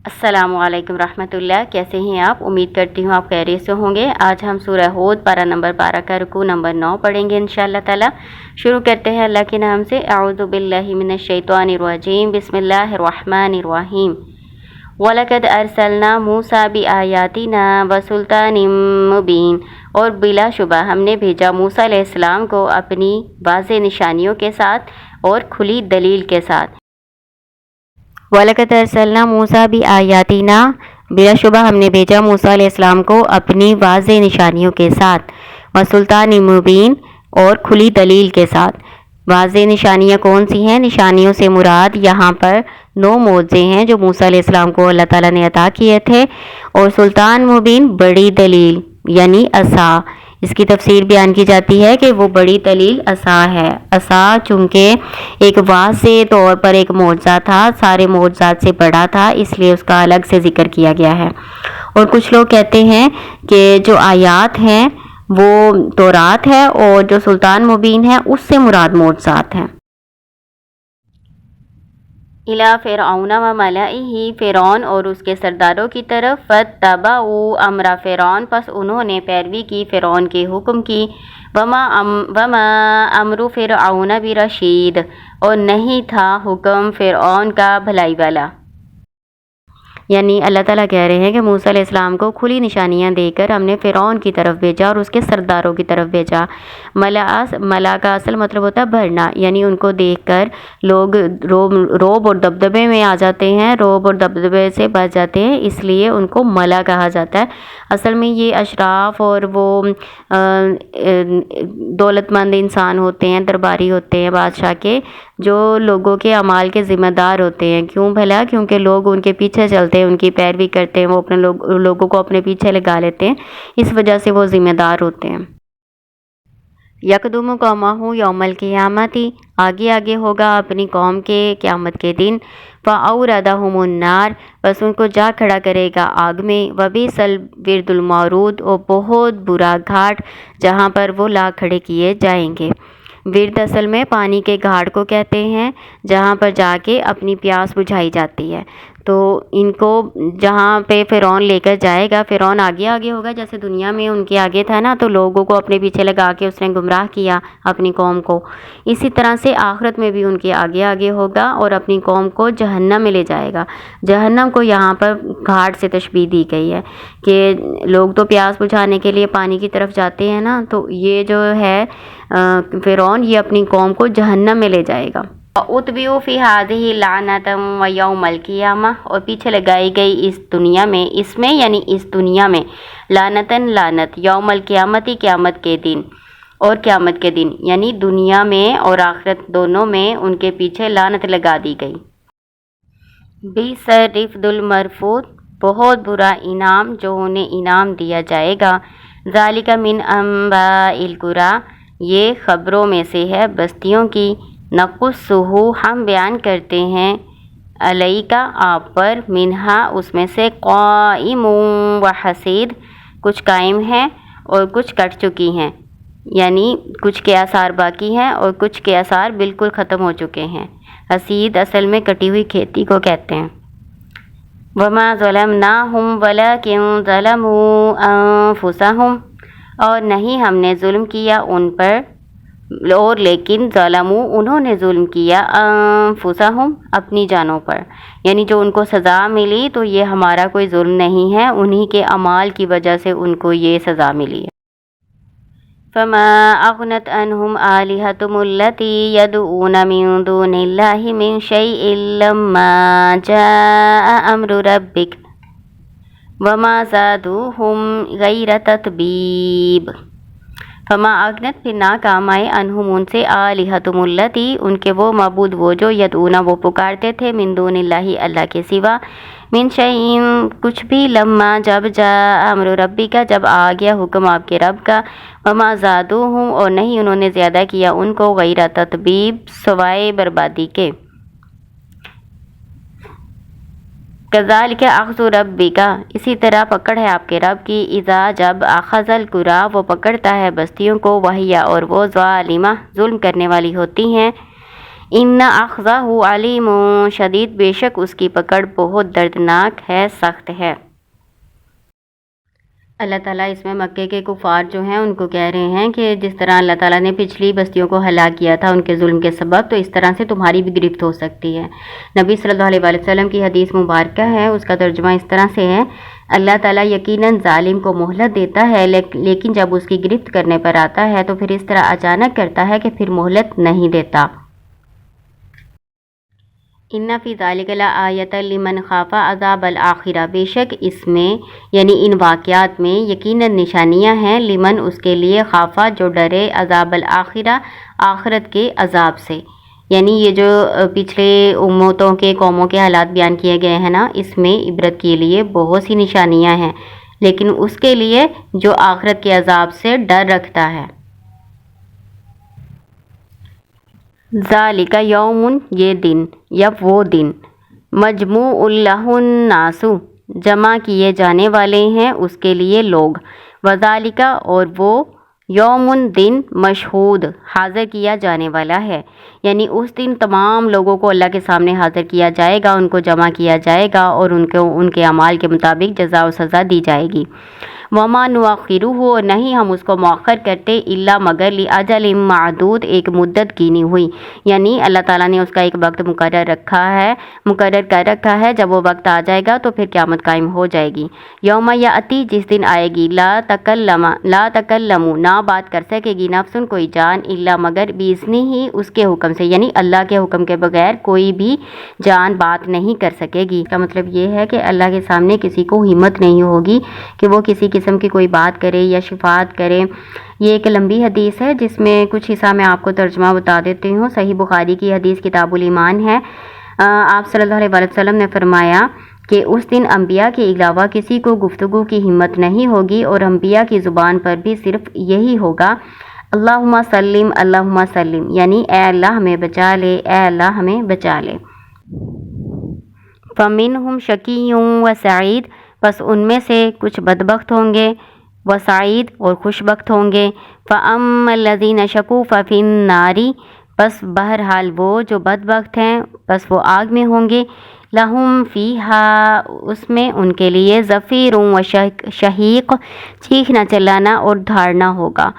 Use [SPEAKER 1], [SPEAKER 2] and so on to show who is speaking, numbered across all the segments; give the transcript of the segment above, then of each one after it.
[SPEAKER 1] السلام علیکم رحمۃ اللہ، کیسے ہیں آپ؟ امید کرتی ہوں آپ خیریت سے ہوں گے۔ آج ہم سورہ ہود پارہ نمبر 12 کا رکوع نمبر 9 پڑھیں گے انشاءاللہ تعالی۔ شروع کرتے ہیں اللہ کے نام سے۔ اعوذ باللہ من الشیطان الرجیم، بسم اللہ الرحمن الرحیم۔ وَلَقَدْ أَرْسَلْنَا مُوسَىٰ بِآيَاتِنَا وَسُلْطَانٍ مُّبِينٍ، اور بلا شبہ ہم نے بھیجا موسیٰ علیہ السلام کو اپنی واضح نشانیوں کے ساتھ اور کھلی دلیل کے ساتھ۔ وَلَقَدْ أَرْسَلْنَا مُوسَىٰ بِآيَاتِنَا، بلا شبہ ہم نے بھیجا موسیٰ علیہ السلام کو اپنی واضح نشانیوں کے ساتھ، وَسُلْطَانٍ مُّبِينٍ، اور کھلی دلیل کے ساتھ۔ واضح نشانیاں کون سی ہیں؟ نشانیوں سے مراد یہاں پر 9 معجزے ہیں جو موسیٰ علیہ السلام کو اللہ تعالیٰ نے عطا کیے تھے، اور سلطان مبین بڑی دلیل یعنی عصا۔ اس کی تفسیر بیان کی جاتی ہے کہ وہ بڑی دلیل عصا ہے۔ عصا چونکہ ایک واضح طور پر ایک معجزہ تھا، سارے معجزات سے بڑا تھا، اس لیے اس کا الگ سے ذکر کیا گیا ہے۔ اور کچھ لوگ کہتے ہیں کہ جو آیات ہیں وہ تورات ہے، اور جو سلطان مبین ہے اس سے مراد معجزات ہیں۔ اِلیٰ فرعون وملئہ، فرعون اور اس کے سرداروں کی طرف، فاتبعوا امر فرعون، پس انہوں نے پیروی کی فرعون کے حکم کی، وما امر فرعون برشید، اور نہیں تھا حکم فرعون کا بھلائی والا۔ یعنی اللہ تعالیٰ کہہ رہے ہیں کہ موسیٰ علیہ السلام کو کھلی نشانیاں دے کر ہم نے فرعون کی طرف بھیجا اور اس کے سرداروں کی طرف بھیجا۔ ملا کا اصل مطلب ہوتا ہے بھرنا، یعنی ان کو دیکھ کر لوگ روب اور دبدبے میں آ جاتے ہیں، روب اور دبدبے سے بچ جاتے ہیں، اس لیے ان کو ملا کہا جاتا ہے۔ اصل میں یہ اشراف اور وہ دولت مند انسان ہوتے ہیں، درباری ہوتے ہیں بادشاہ کے، جو لوگوں کے اعمال کے ذمہ دار ہوتے ہیں۔ کیوں بھلا؟ کیونکہ لوگ ان کے پیچھے چلتے ہیں، ان کی پیروی کرتے ہیں، وہ اپنے لوگوں کو اپنے پیچھے لگا لیتے ہیں، اس وجہ سے وہ ذمہ دار ہوتے ہیں۔ یقدم قومہ یوم القیامۃ، آگے آگے ہوگا اپنی قوم کے قیامت کے دن۔ فأوردہم النار، بس ان کو جا کھڑا کرے گا آگ میں۔ وبئس الورد المورود، اور بہت برا گھاٹ جہاں پر وہ لا کھڑے کیے جائیں گے۔ ورد اصل میں پانی کے گھاٹ کو کہتے ہیں، جہاں پر جا کے اپنی پیاس بجھائی جاتی ہے۔ تو ان کو جہاں پہ فرعون لے کر جائے گا، فرعون آگے آگے ہوگا، جیسے دنیا میں ان کے آگے تھا نا، تو لوگوں کو اپنے پیچھے لگا کے اس نے گمراہ کیا اپنی قوم کو، اسی طرح سے آخرت میں بھی ان کے آگے آگے ہوگا اور اپنی قوم کو جہنم میں لے جائے گا۔ جہنم کو یہاں پر گھاٹ سے تشبیہ دی گئی ہے کہ لوگ تو پیاس بجھانے کے لیے پانی کی طرف جاتے ہیں نا، تو یہ جو ہے فرعون، یہ اپنی قوم کو جہنم میں لے جائے گا۔ وَأُتْبِعُوا فِي هَٰذِهِ لَعْنَةً وَيَوْمَ الْقِيَامَةِ، اور پیچھے لگائی گئی اس دنیا میں، اس میں یعنی اس دنیا میں، لعنتاً لعنت، یوم القیامت قیامت کے دن، اور قیامت کے دن یعنی دنیا میں اور آخرت دونوں میں ان کے پیچھے لعنت لگا دی گئی۔ بئس الرفد المرفود، بہت برا انعام جو انہیں انعام دیا جائے گا۔ ذالک من انباء القری، یہ خبروں میں سے ہے بستیوں کی۔ نقصہ، ہم بیان کرتے ہیں، علیک آپ پر، منہا اس میں سے، قائم و حصید، کچھ قائم ہیں اور کچھ کٹ چکی ہیں، یعنی کچھ کے آثار باقی ہیں اور کچھ کے آثار بالکل ختم ہو چکے ہیں۔ حصید اصل میں کٹی ہوئی کھیتی کو کہتے ہیں۔ وما ظلمناہم ولکن ظلموا انفسہم، اور نہیں ہم نے ظلم کیا ان پر، اور لیکن ظلموا، انہوں نے ظلم کیا، انفسہم، اپنی جانوں پر، یعنی جو ان کو سزا ملی تو یہ ہمارا کوئی ظلم نہیں ہے، انہی کے اعمال کی وجہ سے ان کو یہ سزا ملی ہے۔ فما اغنت عنہم آلہتہم التی یدعون من دون اللہ من شیء لما جاء امر ربک وما زادوہم غیر تتبیب۔ فما اغنت، پھر نہ کام آئے، عنہم ان سے، آلہتہم التی، ان کے وہ معبود وہ جو، یدعون وہ پکارتے تھے، من دون اللہ اللہ کے سوا، من شیء کچھ بھی، لما جب، جاء امر ربی کا جب آ گیا حکم آپ کے رب کا، وما زادوہم اور نہیں انہوں نے زیادہ کیا ان کو، غیر تتبیب سوائے بربادی کے۔ کذالک اخذ ربک، اسی طرح پکڑ ہے آپ کے رب کی، اذا جب، اخذ القری وہ پکڑتا ہے بستیوں کو، وہی اور وہ، ظالمہ ظلم کرنے والی ہوتی ہیں۔ ان اخذہ علیم شدید، بے شک اس کی پکڑ بہت دردناک ہے، سخت ہے۔ اللہ تعالیٰ اس میں مکے کے کفار جو ہیں ان کو کہہ رہے ہیں کہ جس طرح اللہ تعالیٰ نے پچھلی بستیوں کو ہلاک کیا تھا ان کے ظلم کے سبب، تو اس طرح سے تمہاری بھی گرفت ہو سکتی ہے۔ نبی صلی اللہ علیہ وسلم کی حدیث مبارکہ ہے، اس کا ترجمہ اس طرح سے ہے، اللہ تعالیٰ یقیناً ظالم کو مہلت دیتا ہے، لیکن جب اس کی گرفت کرنے پر آتا ہے تو پھر اس طرح اچانک کرتا ہے کہ پھر مہلت نہیں دیتا۔ ان فی ذلک لآیۃ لمن خاف عذاب الآخرہ، بے شک اس میں یعنی ان واقعات میں یقیناً نشانیاں ہیں، لمن اس کے لیے، خافا جو ڈرے، عذاب الآخرہ آخرت کے عذاب سے، یعنی یہ جو پچھلے امتوں کے قوموں کے حالات بیان کیے گئے ہیں نا، اس میں عبرت کے لیے بہت سی نشانیاں ہیں، لیکن اس کے لیے جو آخرت کے عذاب سے ڈر رکھتا ہے۔ ذالک یوم، یہ دن یا وہ دن، مجموع لہ الناس، جمع کیے جانے والے ہیں اس کے لیے لوگ، وذالک اور وہ، یوم دن، مشہود حاضر کیا جانے والا ہے، یعنی اس دن تمام لوگوں کو اللہ کے سامنے حاضر کیا جائے گا، ان کو جمع کیا جائے گا اور ان کے اعمال کے مطابق جزا و سزا دی جائے گی۔ وما نؤخرہ، اور نہیں ہم اس کو مؤخر کرتے، الا مگر لاجل معدود، ایک مدت گنی ہوئی، یعنی اللہ تعالیٰ نے اس کا ایک وقت مقرر کر رکھا ہے، جب وہ وقت آ جائے گا تو پھر قیامت قائم ہو جائے گی۔ یوم یاتی، جس دن آئے گی، لا تکلم، نہ بات کر سکے گی، نفس کوئی جان، الا مگر باذنہ ہی، اس کے حکم سے، یعنی اللہ کے حکم کے بغیر کوئی بھی جان بات نہیں کر سکے گی۔ اس کا مطلب یہ ہے کہ اللہ کے سامنے کسی کو ہمت نہیں ہوگی کہ وہ کسی قسم کی کوئی بات کرے یا شفاعت کرے۔ یہ ایک لمبی حدیث ہے جس میں کچھ حصہ میں آپ کو ترجمہ بتا دیتی ہوں۔ صحیح بخاری کی حدیث کتاب الایمان ہے۔ آپ صلی اللہ علیہ وسلم نے فرمایا کہ اس دن انبیاء کے علاوہ کسی کو گفتگو کی ہمت نہیں ہوگی، اور انبیاء کی زبان پر بھی صرف یہی ہوگا، اللہم سلم اللہم سلم، یعنی اے اللہ ہمیں بچا لے، اے اللہ ہمیں بچا لے۔ فمنہم شقی و سعید، بس ان میں سے کچھ بدبخت ہوں گے، وسعید اور خوش بخت ہوں گے۔ فَأَمَّا الَّذِينَ شَقُوا فَفِي النَّارِ، بس بہرحال وہ جو بدبخت ہیں بس وہ آگ میں ہوں گے، لہم فیہا، اس میں ان کے لیے، زفیر و شہیق، چیخنا چلانا اور دھاڑنا ہوگا۔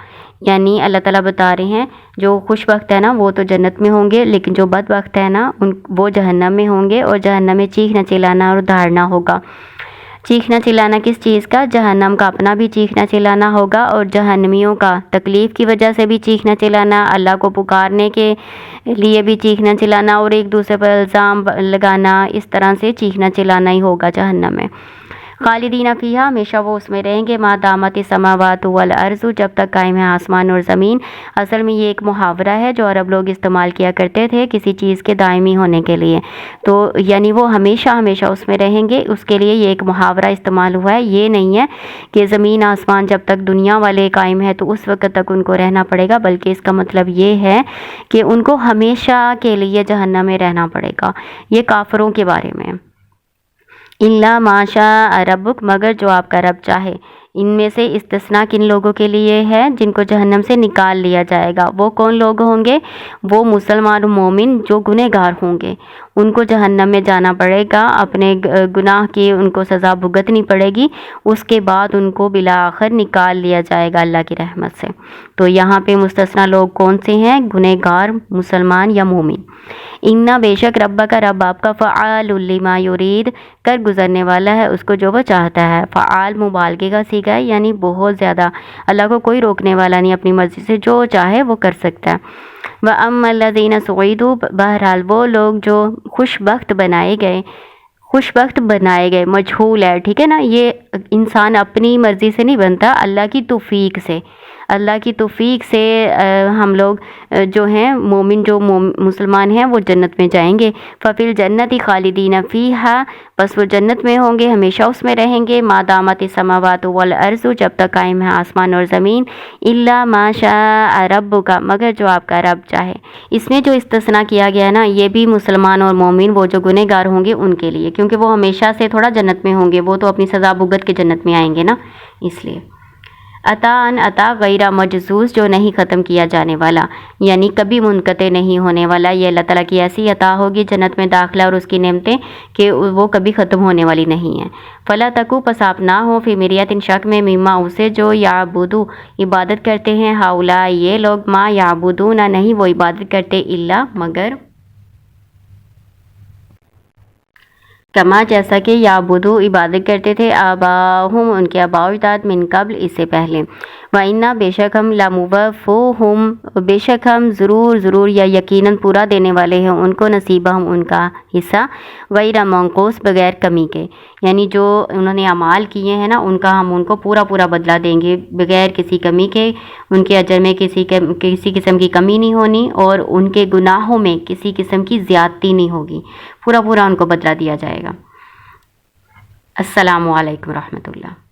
[SPEAKER 1] یعنی اللہ تعالیٰ بتا رہے ہیں جو خوش بخت ہے نا وہ تو جنت میں ہوں گے، لیکن جو بدبخت ہے نا وہ جہنم میں ہوں گے، اور جہنم میں چیخنا چلانا اور دھاڑنا ہوگا۔ چیخنا چلانا کس چیز کا؟ جہنم کا اپنا بھی چیخنا چلانا ہوگا، اور جہنمیوں کا تکلیف کی وجہ سے بھی چیخنا چلانا، اللہ کو پکارنے کے لیے بھی چیخنا چلانا، اور ایک دوسرے پر الزام لگانا، اس طرح سے چیخنا چلانا ہی ہوگا جہنم میں۔ خالدین فیہا، ہمیشہ وہ اس میں رہیں گے، ما دامت السماوات والارض، جب تک قائم ہے آسمان اور زمین۔ اصل میں یہ ایک محاورہ ہے جو عرب لوگ استعمال کیا کرتے تھے کسی چیز کے دائمی ہونے کے لیے، تو یعنی وہ ہمیشہ ہمیشہ اس میں رہیں گے، اس کے لیے یہ ایک محاورہ استعمال ہوا ہے۔ یہ نہیں ہے کہ زمین آسمان جب تک دنیا والے قائم ہے تو اس وقت تک ان کو رہنا پڑے گا، بلکہ اس کا مطلب یہ ہے کہ ان کو ہمیشہ کے لیے جہنم میں رہنا پڑے گا۔ یہ کافروں کے بارے میں۔ الا ما شاء ربک، مگر جو آپ کا رب چاہے۔ ان میں سے استثناء کن لوگوں کے لیے ہے؟ جن کو جہنم سے نکال لیا جائے گا۔ وہ کون لوگ ہوں گے؟ وہ مسلمان و مومن جو گنہگار ہوں گے، ان کو جہنم میں جانا پڑے گا، اپنے گناہ کی ان کو سزا بھگتنی پڑے گی، اس کے بعد ان کو بالآخر نکال لیا جائے گا اللہ کی رحمت سے۔ تو یہاں پہ مستثنیٰ لوگ کون سے ہیں؟ گنہگار، مسلمان یا مومن۔ اِنَّ، بے شک، ربک، رب آپ کا، فعال لما یرید، کر گزرنے والا ہے اس کو جو وہ چاہتا ہے۔ فعال مبالغے کا صیغہ ہے، یعنی بہت زیادہ، اللہ کو کوئی روکنے والا نہیں، اپنی مرضی سے جو چاہے وہ کر سکتا ہے۔ وَأَمَّا الَّذِينَ سُعِدُوا، بہرحال وہ لوگ جو خوش بخت بنائے گئے، مجہول ہے، ٹھیک ہے نا، یہ انسان اپنی مرضی سے نہیں بنتا، اللہ کی توفیق سے، اللہ کی توفیق سے ہم لوگ جو ہیں مومن، جو مسلمان ہیں وہ جنت میں جائیں گے۔ فَفِي الْجَنَّةِ خَالِدِينَ فِيهَا، بس وہ جنت میں ہوں گے، ہمیشہ اس میں رہیں گے، ما دامت السماوات والارض، جب تک قائم ہے آسمان اور زمین، الا ما شاء ربک، مگر جو آپ کا رب چاہے۔ اس میں جو استثناء کیا گیا نا، یہ بھی مسلمان اور مومن وہ جو گنہگار ہوں گے ان کے لیے، کیونکہ وہ ہمیشہ سے تھوڑا جنت میں ہوں گے، وہ تو اپنی سزا بھگت کے جنت میں آئیں گے نا، اس لیے۔ عطاً عطا غیر مجزوز جو نہیں ختم کیا جانے والا، یعنی کبھی منقطع نہیں ہونے والا۔ یہ اللہ تعالیٰ کی ایسی عطا ہوگی جنت میں داخلہ اور اس کی نعمتیں کہ وہ کبھی ختم ہونے والی نہیں ہیں۔ فلا تکو پس آپ نہ ہو فی مریت شک میں مما اسے جو یعبدو عبادت کرتے ہیں ہؤلاء یہ لوگ، ما یعبدون نہیں وہ عبادت کرتے الا مگر کما جیسا کہ یعبدو عبادت کرتے تھے آباہم ان کے آباء و اجداد من قبل اس سے پہلے۔ وَإِنَّا بے شک ہم لَمُوَفُّوهُم بے شک ہم ضرور یا یقیناً پورا دینے والے ہیں ان کو نصیبہم ان کا حصہ، غیر منقوص بغیر کمی کے، یعنی جو انہوں نے اعمال کیے ہیں نا ان کا ہم ان کو پورا بدلہ دیں گے بغیر کسی کمی کے، ان کے اجر میں کسی قسم کی کمی نہیں ہونی اور ان کے گناہوں میں کسی قسم کی زیادتی نہیں ہوگی، پورا ان کو بدلہ دیا جائے گا۔ السلام علیکم ورحمۃ اللہ۔